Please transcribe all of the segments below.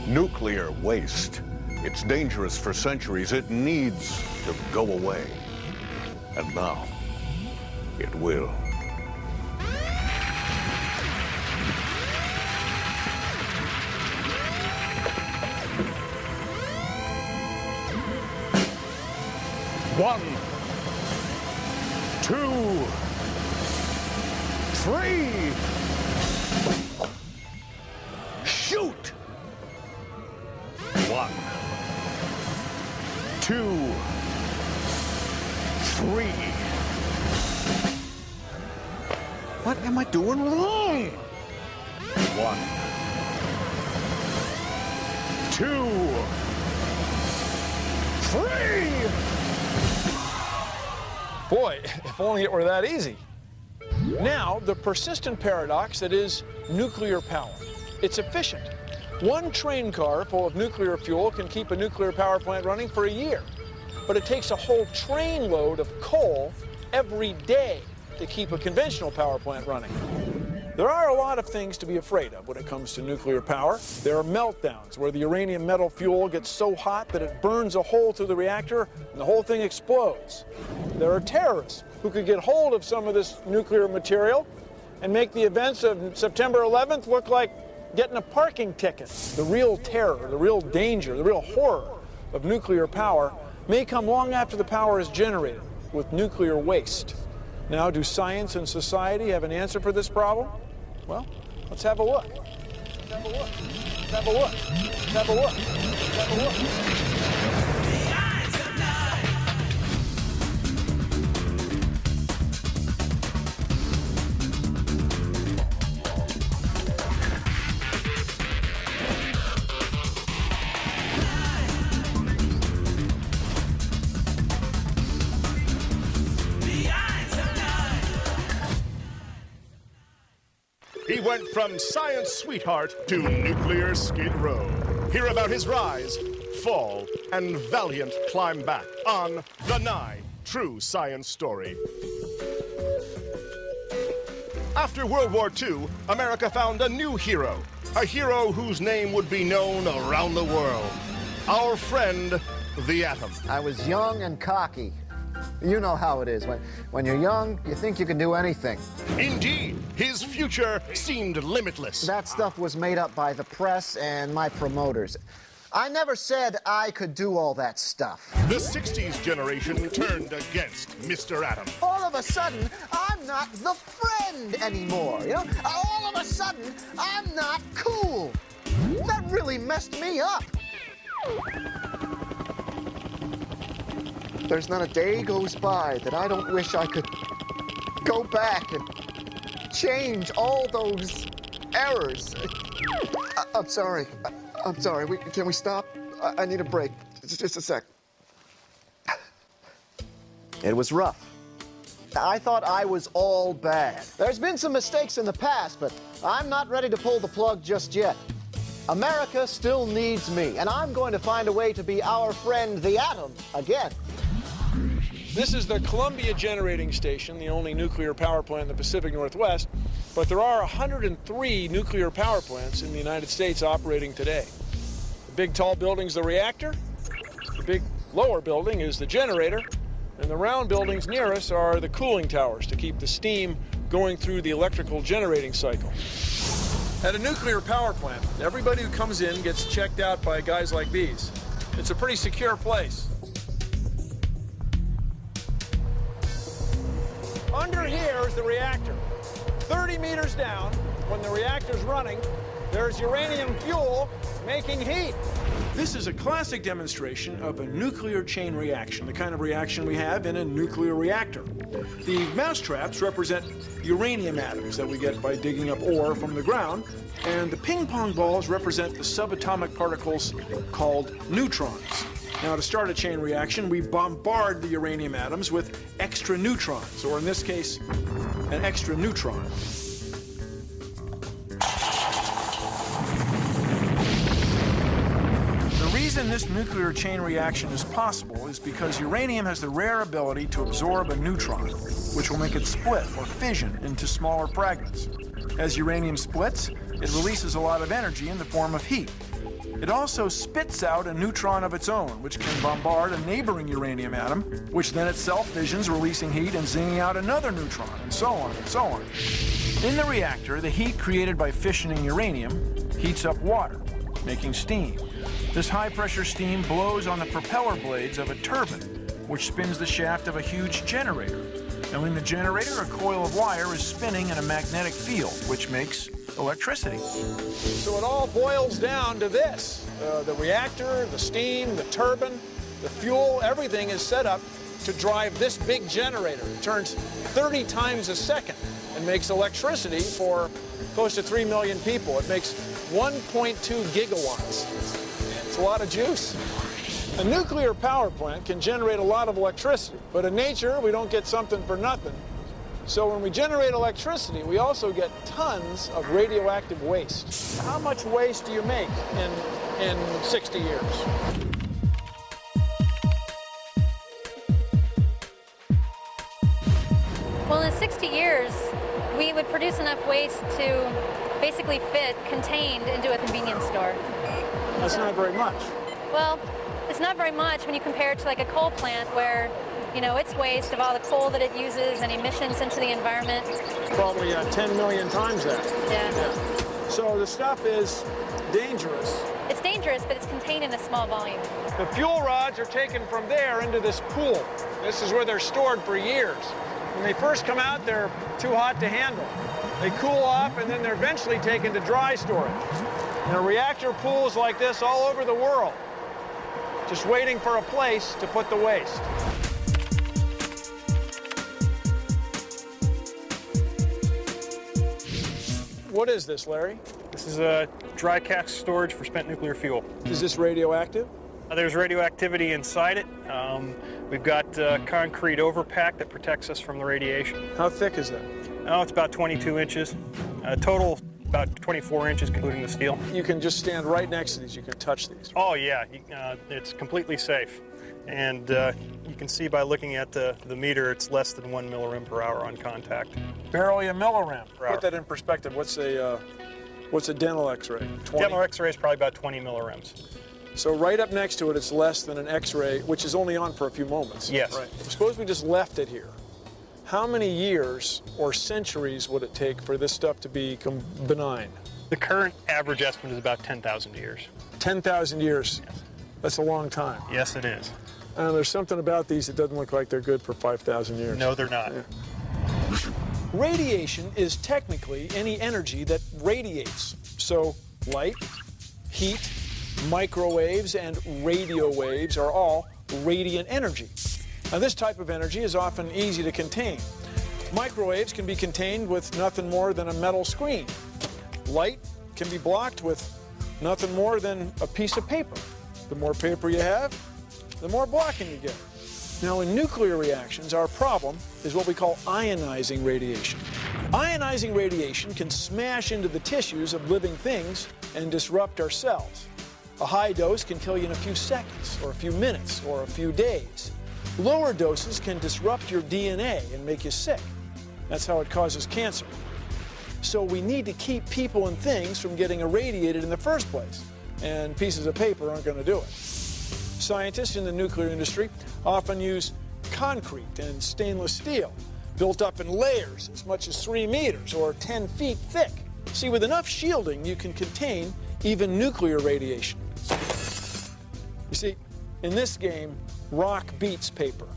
Nuclear waste. It's dangerous for centuries. It needs to go away. And now, it will. One, two, three. Shoot! 1, 2, 3. What am I doing wrong? 1, 2, 3. Boy, if only it were that easy. Now, the persistent paradox that is nuclear power. It's efficient. One train car full of nuclear fuel can keep a nuclear power plant running for a year. But it takes a whole train load of coal every day to keep a conventional power plant running. There are a lot of things to be afraid of when it comes to nuclear power. There are meltdowns where the uranium metal fuel gets so hot that it burns a hole through the reactor and the whole thing explodes. There are terrorists who could get hold of some of this nuclear material and make the events of September 11th look like getting a parking ticket. The real terror, the real danger, the real horror of nuclear power may come long after the power is generated with nuclear waste. Now, do science and society have an answer for this problem? Well, let's have a look. Let's have a look. Let's have a look. Let's have a look. Let's have a look. He went from science sweetheart to nuclear skid row. Hear about his rise, fall, and valiant climb back on The 9 True Science Story. After World War II, America found a new hero. A hero whose name would be known around the world. Our friend, the atom. I was young and cocky. You know how it is. When you're young, you think you can do anything. Indeed, his future seemed limitless. That stuff was made up by the press and my promoters. I never said I could do all that stuff. The 60s generation turned against Mr. Atom. All of a sudden, I'm not the friend anymore, you know? All of a sudden, I'm not cool. That really messed me up. There's not a day goes by that I don't wish I could go back and change all those errors. I'm sorry. I'm sorry. Can we stop? I need a break. Just a sec. It was rough. I thought I was all bad. There's been some mistakes in the past, but I'm not ready to pull the plug just yet. America still needs me, and I'm going to find a way to be our friend, the atom, again. This is the Columbia Generating Station, the only nuclear power plant in the Pacific Northwest, but there are 103 nuclear power plants in the United States operating today. The big tall building's the reactor, the big lower building is the generator, and the round buildings near us are the cooling towers to keep the steam going through the electrical generating cycle. At a nuclear power plant, everybody who comes in gets checked out by guys like these. It's a pretty secure place. Under here is the reactor. 30 meters down, when the reactor's running, there's uranium fuel making heat. This is a classic demonstration of a nuclear chain reaction, the kind of reaction we have in a nuclear reactor. The mousetraps represent uranium atoms that we get by digging up ore from the ground, and the ping pong balls represent the subatomic particles called neutrons. Now, to start a chain reaction, we bombard the uranium atoms with extra neutrons, or in this case, an extra neutron. The reason this nuclear chain reaction is possible is because uranium has the rare ability to absorb a neutron, which will make it split or fission into smaller fragments. As uranium splits, it releases a lot of energy in the form of heat. It also spits out a neutron of its own, which can bombard a neighboring uranium atom, which then itself fissions, releasing heat and zinging out another neutron, and so on and so on. In the reactor, the heat created by fissioning uranium heats up water, making steam. This high-pressure steam blows on the propeller blades of a turbine, which spins the shaft of a huge generator. And in the generator, a coil of wire is spinning in a magnetic field, which makes electricity. So it all boils down to this. The reactor, the steam, the turbine, the fuel, everything is set up to drive this big generator. It turns 30 times a second and makes electricity for close to 3 million people. It makes 1.2 gigawatts. It's a lot of juice. A nuclear power plant can generate a lot of electricity, but in nature, we don't get something for nothing. So when we generate electricity, we also get tons of radioactive waste. How much waste do you make in 60 years? Well, in 60 years, we would produce enough waste to basically fit contained into a convenience store. That's not very much. Well, it's not very much when you compare it to like a coal plant where, you know, its waste of all the coal that it uses and emissions into the environment. It's probably 10 million times that. Yeah. So the stuff is dangerous. It's dangerous, but it's contained in a small volume. The fuel rods are taken from there into this pool. This is where they're stored for years. When they first come out, they're too hot to handle. They cool off, and then they're eventually taken to dry storage. There are reactor pools like this all over the world, just waiting for a place to put the waste. What is this, Larry? This is a dry cask storage for spent nuclear fuel. Is this radioactive? There's radioactivity inside it. We've got concrete overpack that protects us from the radiation. How thick is that? Oh, it's about 22 inches. Total about 24 inches, including the steel. You can just stand right next to these. You can touch these. Oh, yeah. It's completely safe. And you can see by looking at the meter, it's less than 1 millirem per hour on contact. Barely a millirem. Per hour. Put that in perspective. What's a dental X-ray? Dental X-ray is probably about 20 millirems. So right up next to it, it's less than an X-ray, which is only on for a few moments. Yes. Right. Suppose we just left it here. How many years or centuries would it take for this stuff to become benign? The current average estimate is about 10,000 years. 10,000 years. Yes. That's a long time. Yes, it is. There's something about these that doesn't look like they're good for 5,000 years. No, they're not. Yeah. Radiation is technically any energy that radiates. So light, heat, microwaves, and radio waves are all radiant energy. Now, this type of energy is often easy to contain. Microwaves can be contained with nothing more than a metal screen. Light can be blocked with nothing more than a piece of paper. The more paper you have, the more blocking you get. Now, in nuclear reactions, our problem is what we call ionizing radiation. Ionizing radiation can smash into the tissues of living things and disrupt our cells. A high dose can kill you in a few seconds, or a few minutes, or a few days. Lower doses can disrupt your DNA and make you sick. That's how it causes cancer. So we need to keep people and things from getting irradiated in the first place, and pieces of paper aren't going to do it. Scientists in the nuclear industry often use concrete and stainless steel, built up in layers as much as 3 meters or 10 feet thick. See, with enough shielding, you can contain even nuclear radiation. You see, in this game, rock beats paper.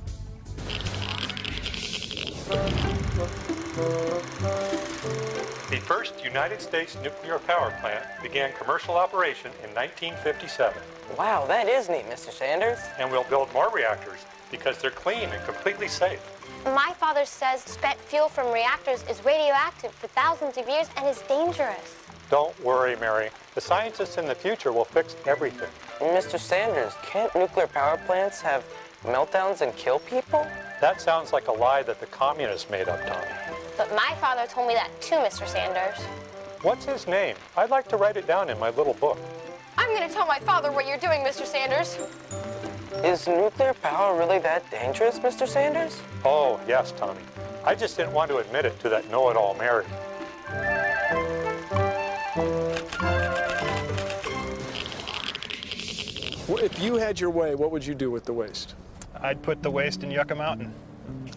The first United States nuclear power plant began commercial operation in 1957. Wow, that is neat, Mr. Sanders. And we'll build more reactors because they're clean and completely safe. My father says spent fuel from reactors is radioactive for thousands of years and is dangerous. Don't worry, Mary. The scientists in the future will fix everything. Mr. Sanders, can't nuclear power plants have meltdowns and kill people? That sounds like a lie that the communists made up, Tommy. But my father told me that too, Mr. Sanders. What's his name? I'd like to write it down in my little book. I'm going to tell my father what you're doing, Mr. Sanders. Is nuclear power really that dangerous, Mr. Sanders? Oh, yes, Tommy. I just didn't want to admit it to that know-it-all Mary. if you had your way, what would you do with the waste? I'd put the waste in Yucca Mountain.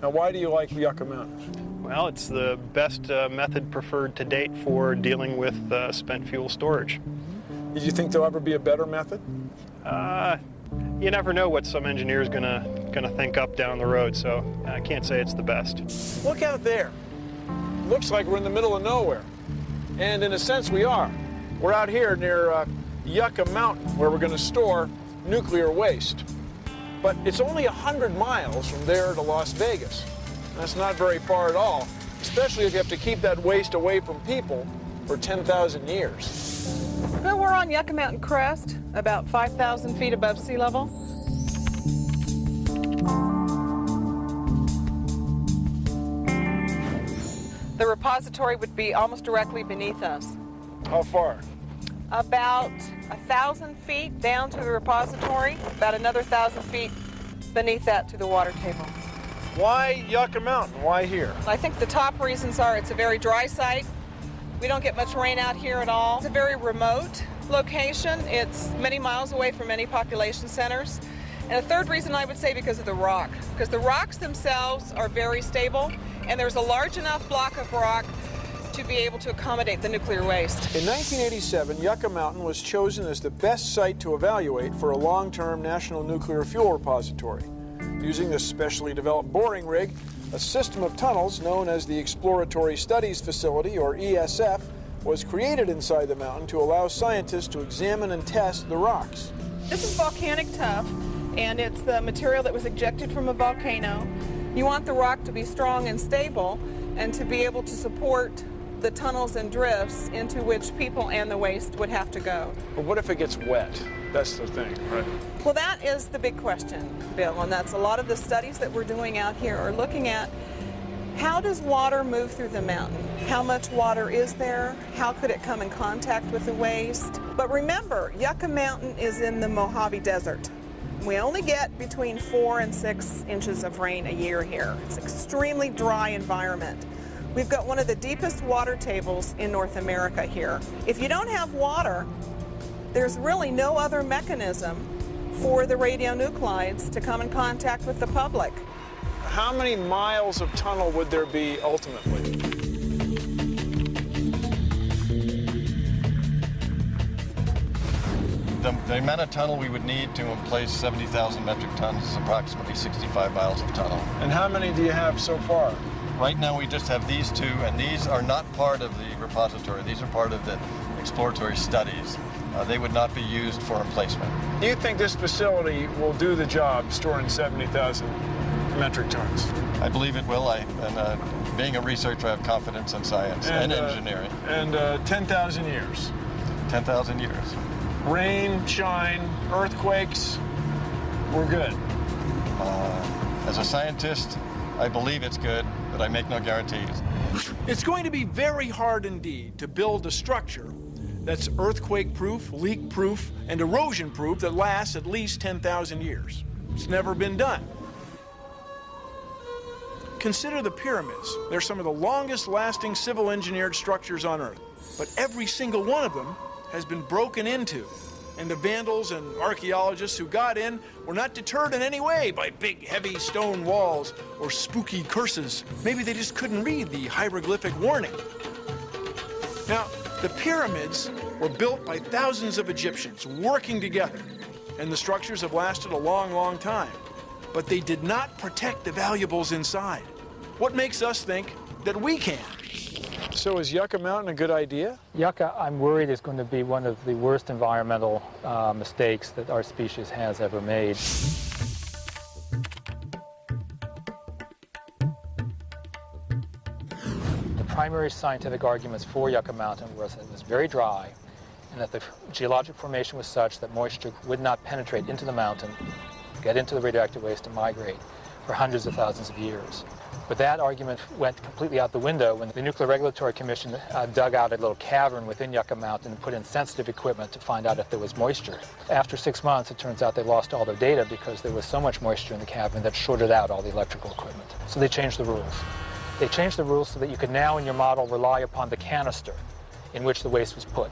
Now, why do you like Yucca Mountain? Well, it's the best method preferred to date for dealing with spent fuel storage. Do you think there'll ever be a better method? You never know what some engineer's gonna think up down the road, so I can't say it's the best. Look out there. Looks like we're in the middle of nowhere. And in a sense, we are. We're out here near Yucca Mountain, where we're going to store nuclear waste. But it's only 100 miles from there to Las Vegas. That's not very far at all, especially if you have to keep that waste away from people for 10,000 years. Well, we're on Yucca Mountain crest, about 5,000 feet above sea level. The repository would be almost directly beneath us. How far? About 1,000 feet down to the repository, about another 1,000 feet beneath that to the water table. Why Yucca Mountain? Why here? I think the top reasons are it's a very dry site. We don't get much rain out here at all. It's a very remote location. It's many miles away from many population centers. And a third reason I would say because of the rock. Because the rocks themselves are very stable, and there's a large enough block of rock to be able to accommodate the nuclear waste. In 1987, Yucca Mountain was chosen as the best site to evaluate for a long-term national nuclear fuel repository. Using this specially developed boring rig, a system of tunnels known as the Exploratory Studies Facility, or ESF, was created inside the mountain to allow scientists to examine and test the rocks. This is volcanic tuff, and it's the material that was ejected from a volcano. You want the rock to be strong and stable and to be able to support the tunnels and drifts into which people and the waste would have to go. But what if it gets wet? That's the thing, right? Well, that is the big question, Bill, and that's a lot of the studies that we're doing out here are looking at how does water move through the mountain? How much water is there? How could it come in contact with the waste? But remember, Yucca Mountain is in the Mojave Desert. We only get between 4 and 6 inches of rain a year here. It's an extremely dry environment. We've got one of the deepest water tables in North America here. If you don't have water, there's really no other mechanism for the radionuclides to come in contact with the public. How many miles of tunnel would there be ultimately? The amount of tunnel we would need to emplace 70,000 metric tons is approximately 65 miles of tunnel. And how many do you have so far? Right now we just have these two, and these are not part of the repository. These are part of the exploratory studies. They would not be used for emplacement. Do you think this facility will do the job storing 70,000 metric tons? I believe it will. Being a researcher, I have confidence in science and engineering. And 10,000 years? 10,000 years. Rain, shine, earthquakes, we're good. As a scientist, I believe it's good, but I make no guarantees. It's going to be very hard indeed to build a structure that's earthquake-proof, leak-proof, and erosion-proof that lasts at least 10,000 years. It's never been done. Consider the pyramids. They're some of the longest-lasting civil engineered structures on Earth, but every single one of them has been broken into. And the vandals and archaeologists who got in were not deterred in any way by big, heavy stone walls or spooky curses. Maybe they just couldn't read the hieroglyphic warning. Now, the pyramids were built by thousands of Egyptians working together, and the structures have lasted a long, long time. But they did not protect the valuables inside. What makes us think that we can? So is Yucca Mountain a good idea? Yucca, I'm worried, is going to be one of the worst environmental mistakes that our species has ever made. The primary scientific arguments for Yucca Mountain was that it was very dry and that the geologic formation was such that moisture would not penetrate into the mountain, get into the radioactive waste, and migrate for hundreds of thousands of years. But that argument went completely out the window when the Nuclear Regulatory Commission dug out a little cavern within Yucca Mountain and put in sensitive equipment to find out if there was moisture. After 6 months, it turns out they lost all their data because there was so much moisture in the cavern that shorted out all the electrical equipment. So they changed the rules. They changed the rules so that you could now in your model rely upon the canister in which the waste was put.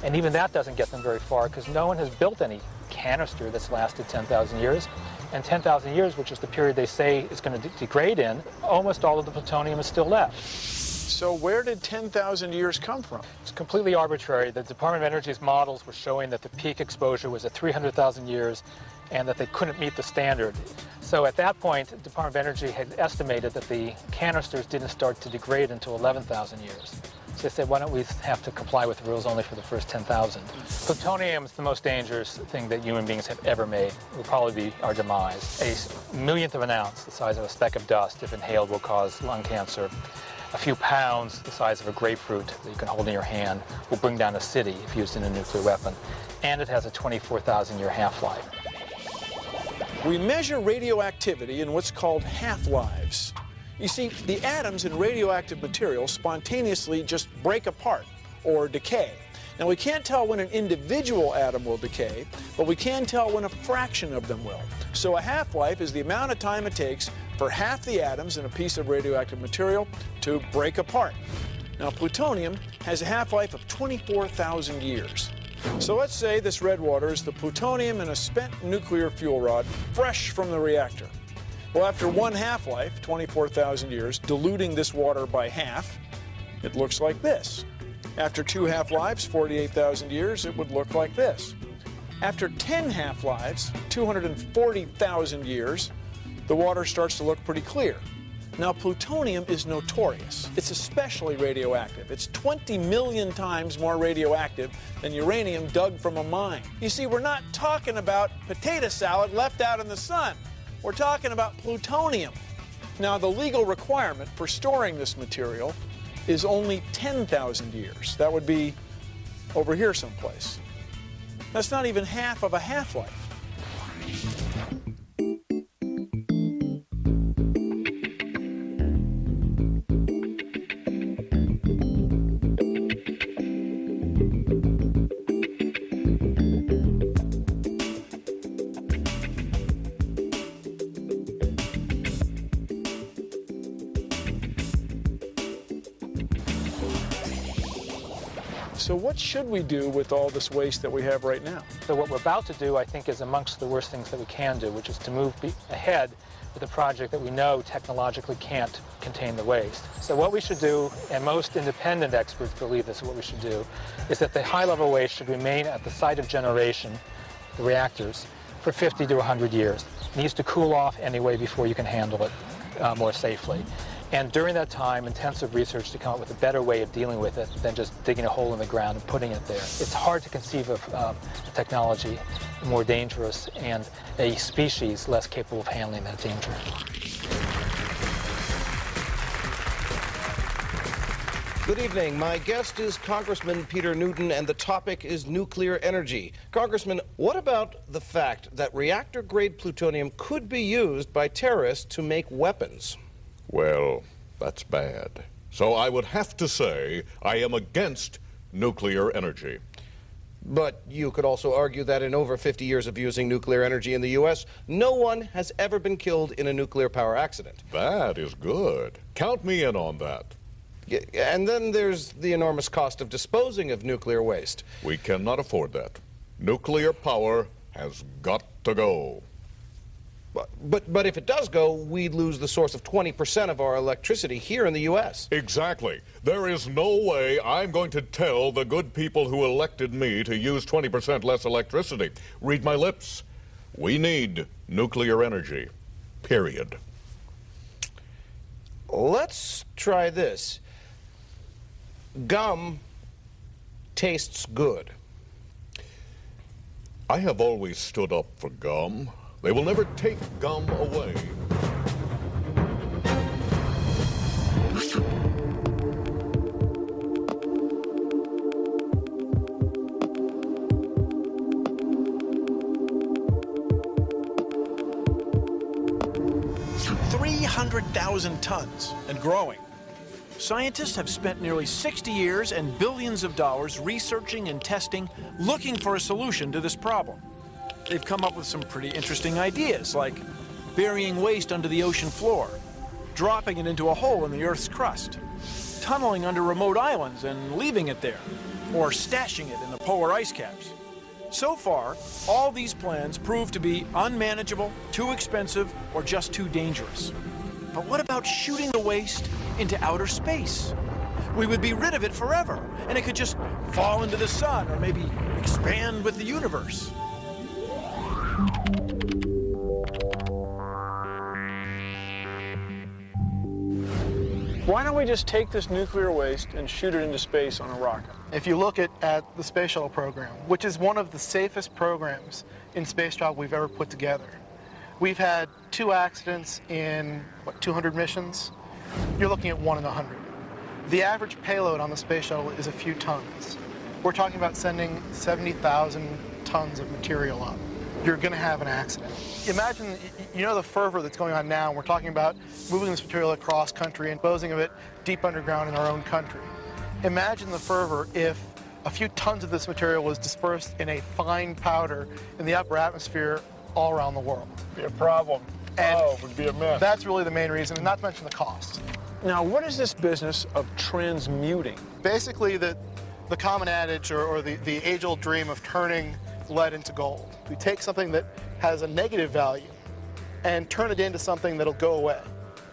And even that doesn't get them very far because no one has built any canister that's lasted 10,000 years. And 10,000 years, which is the period they say is going to degrade in, almost all of the plutonium is still left. So where did 10,000 years come from? It's completely arbitrary. The Department of Energy's models were showing that the peak exposure was at 300,000 years and that they couldn't meet the standard. So at that point, the Department of Energy had estimated that the canisters didn't start to degrade until 11,000 years. So they said, why don't we have to comply with the rules only for the first 10,000? Plutonium is the most dangerous thing that human beings have ever made. It will probably be our demise. A millionth of an ounce, the size of a speck of dust, if inhaled, will cause lung cancer. A few pounds, the size of a grapefruit that you can hold in your hand, will bring down a city if used in a nuclear weapon. And it has a 24,000-year half-life. We measure radioactivity in what's called half-lives. You see, the atoms in radioactive material spontaneously just break apart or decay. Now, we can't tell when an individual atom will decay, but we can tell when a fraction of them will. So a half-life is the amount of time it takes for half the atoms in a piece of radioactive material to break apart. Now, plutonium has a half-life of 24,000 years. So let's say this red water is the plutonium in a spent nuclear fuel rod, fresh from the reactor. Well, after one half-life, 24,000 years, diluting this water by half, it looks like this. After two half-lives, 48,000 years, it would look like this. After 10 half-lives, 240,000 years, the water starts to look pretty clear. Now, plutonium is notorious. It's especially radioactive. It's 20 million times more radioactive than uranium dug from a mine. You see, we're not talking about potato salad left out in the sun. We're talking about plutonium. Now, the legal requirement for storing this material is only 10,000 years. That would be over here someplace. That's not even half of a half-life. So what should we do with all this waste that we have right now? So what we're about to do, I think, is amongst the worst things that we can do, which is to move ahead with a project that we know technologically can't contain the waste. So what we should do, and most independent experts believe this is what we should do, is that the high-level waste should remain at the site of generation, the reactors, for 50 to 100 years. It needs to cool off anyway before you can handle it more safely. And during that time, intensive research to come up with a better way of dealing with it than just digging a hole in the ground and putting it there. It's hard to conceive of a technology more dangerous and a species less capable of handling that danger. Good evening. My guest is Congressman Peter Newton, and the topic is nuclear energy. Congressman, what about the fact that reactor-grade plutonium could be used by terrorists to make weapons? Well, that's bad. So I would have to say I am against nuclear energy. But you could also argue that in over 50 years of using nuclear energy in the U.S., no one has ever been killed in a nuclear power accident. That is good. Count me in on that. And then there's the enormous cost of disposing of nuclear waste. We cannot afford that. Nuclear power has got to go. But if it does go, we'd lose the source of 20% of our electricity here in the U.S. Exactly. There is no way I'm going to tell the good people who elected me to use 20% less electricity. Read my lips. We need nuclear energy. Period. Let's try this. Gum tastes good. I have always stood up for gum. They will never take gum away. $300,000 tons and growing. Scientists have spent nearly 60 years and billions of dollars researching and testing, looking for a solution to this problem. They've come up with some pretty interesting ideas, like burying waste under the ocean floor, dropping it into a hole in the Earth's crust, tunneling under remote islands and leaving it there, or stashing it in the polar ice caps. So far, all these plans prove to be unmanageable, too expensive, or just too dangerous. But what about shooting the waste into outer space? We would be rid of it forever, and it could just fall into the sun or maybe expand with the universe. Why don't we just take this nuclear waste and shoot it into space on a rocket? If you look at the space shuttle program, which is one of the safest programs in space travel we've ever put together, we've had 2 accidents in, 200 missions? You're looking at 1 in 100. The average payload on the space shuttle is a few tons. We're talking about sending 70,000 tons of material up. You're going to have an accident. Imagine, you know, the fervor that's going on now. We're talking about moving this material across country and disposing of it deep underground in our own country. Imagine the fervor if a few tons of this material was dispersed in a fine powder in the upper atmosphere all around the world. It'd be a problem. And it would be a mess. That's really the main reason, and not to mention the cost. Now, what is this business of transmuting? Basically, the common adage or the age-old dream of turning lead into gold. We take something that has a negative value and turn it into something that'll go away,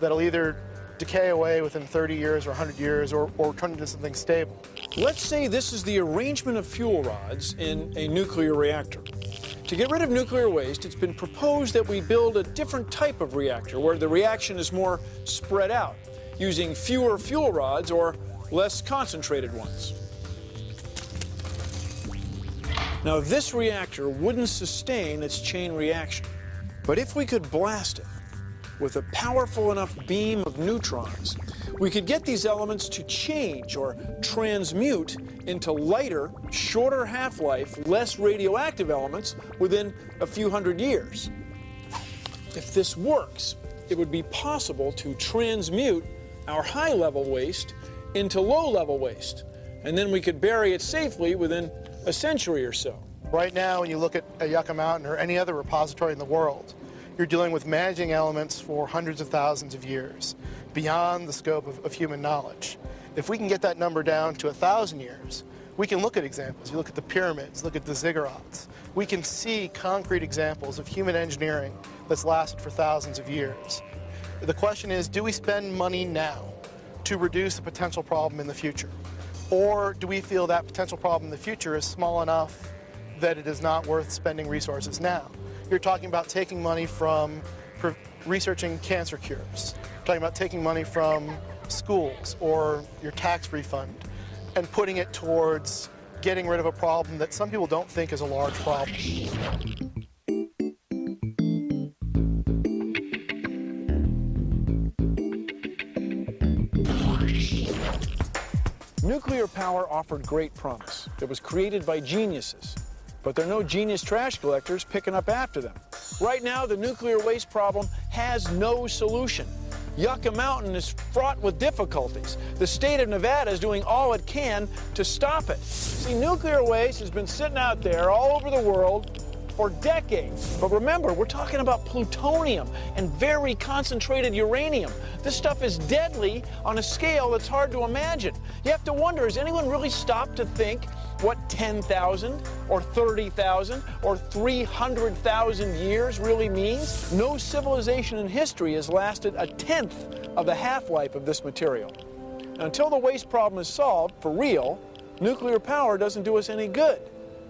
that'll either decay away within 30 years or 100 years or turn into something stable. Let's say this is the arrangement of fuel rods in a nuclear reactor. To get rid of nuclear waste, it's been proposed that we build a different type of reactor where the reaction is more spread out, using fewer fuel rods or less concentrated ones. Now, this reactor wouldn't sustain its chain reaction, but if we could blast it with a powerful enough beam of neutrons, we could get these elements to change or transmute into lighter, shorter half-life, less radioactive elements within a few hundred years. If this works, it would be possible to transmute our high-level waste into low-level waste, and then we could bury it safely within a century or so. Right now, when you look at Yucca Mountain or any other repository in the world, you're dealing with managing elements for hundreds of thousands of years, beyond the scope of human knowledge. If we can get that number down to 1,000 years, we can look at examples. You look at the pyramids, look at the ziggurats. We can see concrete examples of human engineering that's lasted for thousands of years. The question is, do we spend money now to reduce a potential problem in the future? Or do we feel that potential problem in the future is small enough that it is not worth spending resources now? You're talking about taking money from researching cancer cures. You're talking about taking money from schools or your tax refund and putting it towards getting rid of a problem that some people don't think is a large problem. Nuclear power offered great promise. It was created by geniuses, but there are no genius trash collectors picking up after them. Right now, the nuclear waste problem has no solution. Yucca Mountain is fraught with difficulties. The state of Nevada is doing all it can to stop it. See, nuclear waste has been sitting out there all over the world for decades. But remember, we're talking about plutonium and very concentrated uranium. This stuff is deadly on a scale that's hard to imagine. You have to wonder, has anyone really stopped to think what 10,000 or 30,000 or 300,000 years really means? No civilization in history has lasted a tenth of the half-life of this material. Now, until the waste problem is solved for real, nuclear power doesn't do us any good.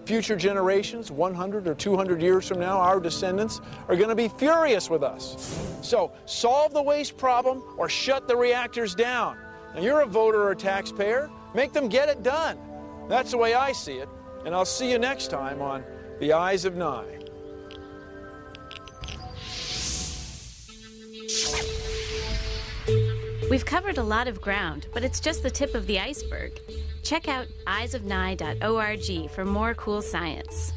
Future generations, 100 or 200 years from now, our descendants, are going to be furious with us. So, solve the waste problem or shut the reactors down. Now, you're a voter or a taxpayer. Make them get it done. That's the way I see it. And I'll see you next time on The Eyes of Nye. We've covered a lot of ground, but it's just the tip of the iceberg. Check out eyesofnye.org for more cool science.